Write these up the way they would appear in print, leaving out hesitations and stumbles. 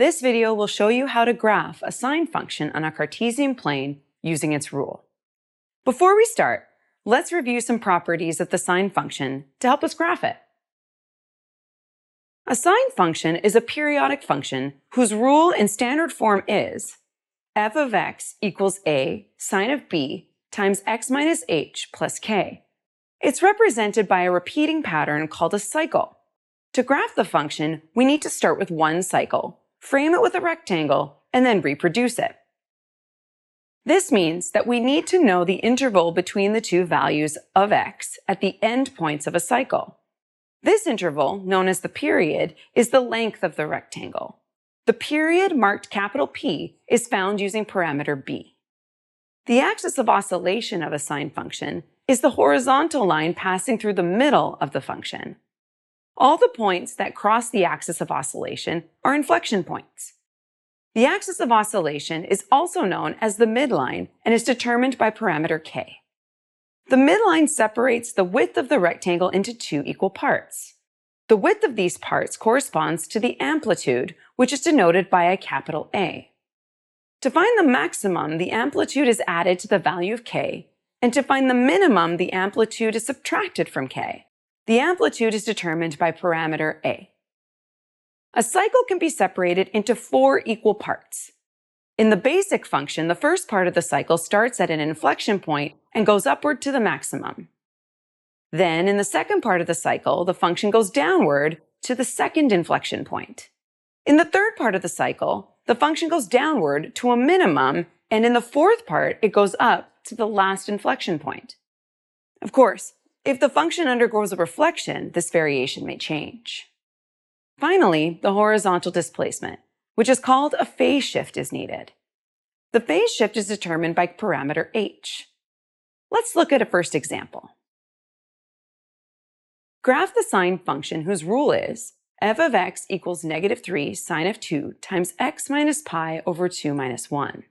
This video will show you how to graph a sine function on a Cartesian plane using its rule. Before we start, let's review some properties of the sine function to help us graph it. A sine function is a periodic function whose rule in standard form is f of x equals a sine of b times x minus h plus k. It's represented by a repeating pattern called a cycle. To graph the function, we need to start with one cycle, frame it with a rectangle, and then reproduce it. This means that we need to know the interval between the two values of x at the endpoints of a cycle. This interval, known as the period, is the length of the rectangle. The period marked capital P is found using parameter b. The axis of oscillation of a sine function is the horizontal line passing through the middle of the function. All the points that cross the axis of oscillation are inflection points. The axis of oscillation is also known as the midline and is determined by parameter k. The midline separates the width of the rectangle into two equal parts. The width of these parts corresponds to the amplitude, which is denoted by a capital A. To find the maximum, the amplitude is added to the value of k, and to find the minimum, the amplitude is subtracted from k. The amplitude is determined by parameter a. A cycle can be separated into four equal parts. In the basic function, the first part of the cycle starts at an inflection point and goes upward to the maximum. Then, in the second part of the cycle, the function goes downward to the second inflection point. In the third part of the cycle, the function goes downward to a minimum, and in the fourth part, it goes up to the last inflection point. Of course, if the function undergoes a reflection, this variation may change. Finally, the horizontal displacement, which is called a phase shift, is needed. The phase shift is determined by parameter h. Let's look at a first example. Graph the sine function whose rule is f of x equals -3 sine of 2 times x minus pi over 2 minus 1.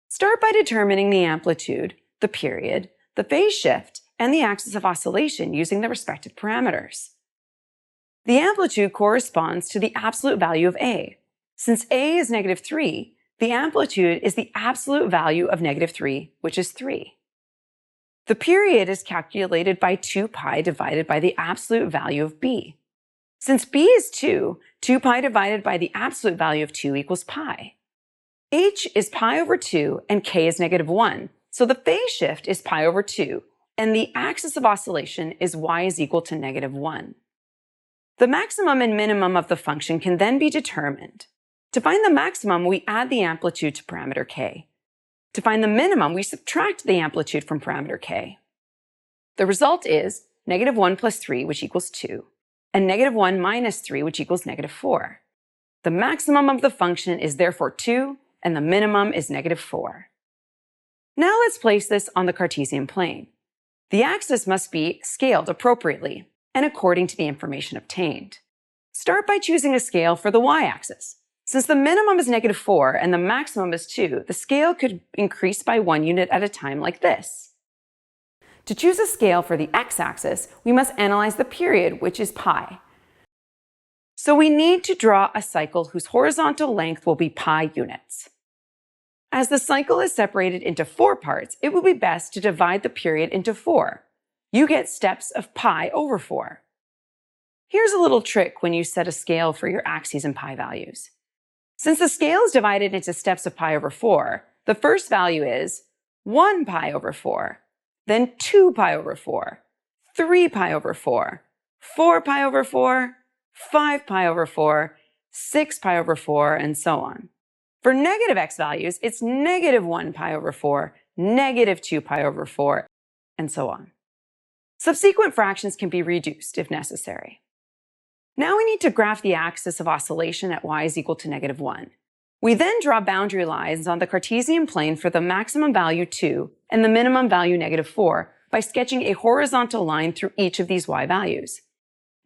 Start by determining the amplitude, the period, the phase shift, and the axis of oscillation using the respective parameters. The amplitude corresponds to the absolute value of a. Since a is -3, the amplitude is the absolute value of -3, which is 3. The period is calculated by 2 pi divided by the absolute value of b. Since b is 2, 2 pi divided by the absolute value of 2 equals pi. H is pi over 2 and k is -1, so the phase shift is pi over 2, and the axis of oscillation is y is equal to -1. The maximum and minimum of the function can then be determined. To find the maximum, we add the amplitude to parameter k. To find the minimum, we subtract the amplitude from parameter k. The result is -1 plus 3, which equals 2, and -1 minus 3, which equals -4. The maximum of the function is therefore 2, and the minimum is -4. Now let's place this on the Cartesian plane. The axis must be scaled appropriately and according to the information obtained. Start by choosing a scale for the y-axis. Since the minimum is -4 and the maximum is 2, the scale could increase by 1 unit at a time like this. To choose a scale for the x-axis, we must analyze the period, which is pi. So we need to draw a cycle whose horizontal length will be pi units. As the cycle is separated into 4 parts, it will be best to divide the period into 4. You get steps of pi over 4. Here's a little trick when you set a scale for your axes and pi values. Since the scale is divided into steps of pi over 4, the first value is 1 pi over 4, then 2 pi over 4, 3 pi over 4, 4 pi over 4, 5 pi over 4, 6 pi over 4, and so on. For negative x values, it's -1 pi over 4, -2 pi over 4, and so on. Subsequent fractions can be reduced if necessary. Now we need to graph the axis of oscillation at y is equal to -1. We then draw boundary lines on the Cartesian plane for the maximum value 2 and the minimum value -4 by sketching a horizontal line through each of these y values.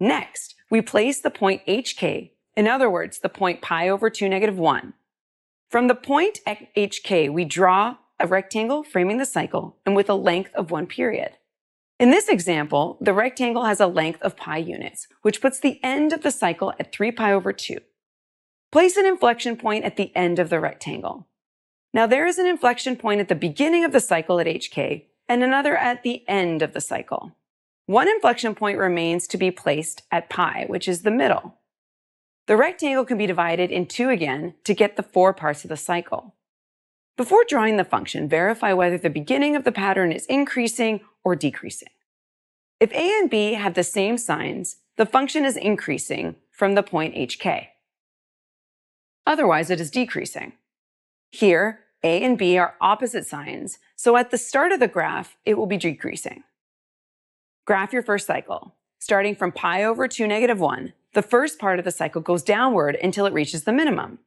Next, we place the point hk, in other words, the point pi over 2 -1. From the point hk, we draw a rectangle framing the cycle and with a length of 1 period. In this example, the rectangle has a length of pi units, which puts the end of the cycle at 3 pi over 2. Place an inflection point at the end of the rectangle. Now there is an inflection point at the beginning of the cycle at hk and another at the end of the cycle. One inflection point remains to be placed at pi, which is the middle. The rectangle can be divided in two again to get the 4 parts of the cycle. Before drawing the function, verify whether the beginning of the pattern is increasing or decreasing. If a and b have the same signs, the function is increasing from the point hk. Otherwise, it is decreasing. Here, a and b are opposite signs, so at the start of the graph, it will be decreasing. Graph your first cycle. Starting from pi over 2 negative 1, the first part of the cycle goes downward until it reaches the minimum.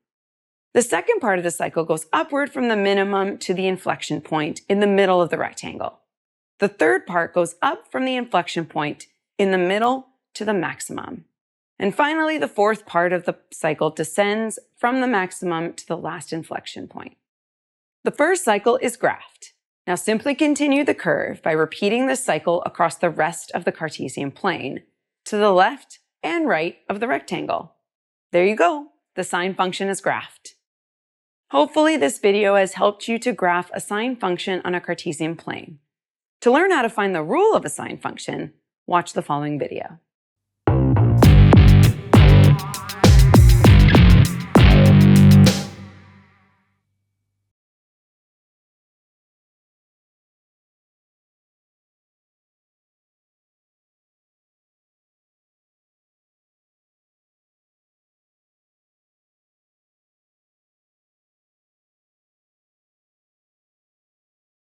The second part of the cycle goes upward from the minimum to the inflection point in the middle of the rectangle. The third part goes up from the inflection point in the middle to the maximum. And finally, the fourth part of the cycle descends from the maximum to the last inflection point. The first cycle is graphed. Now simply continue the curve by repeating this cycle across the rest of the Cartesian plane, to the left and right of the rectangle. There you go, the sine function is graphed. Hopefully this video has helped you to graph a sine function on a Cartesian plane. To learn how to find the rule of a sine function, watch the following video.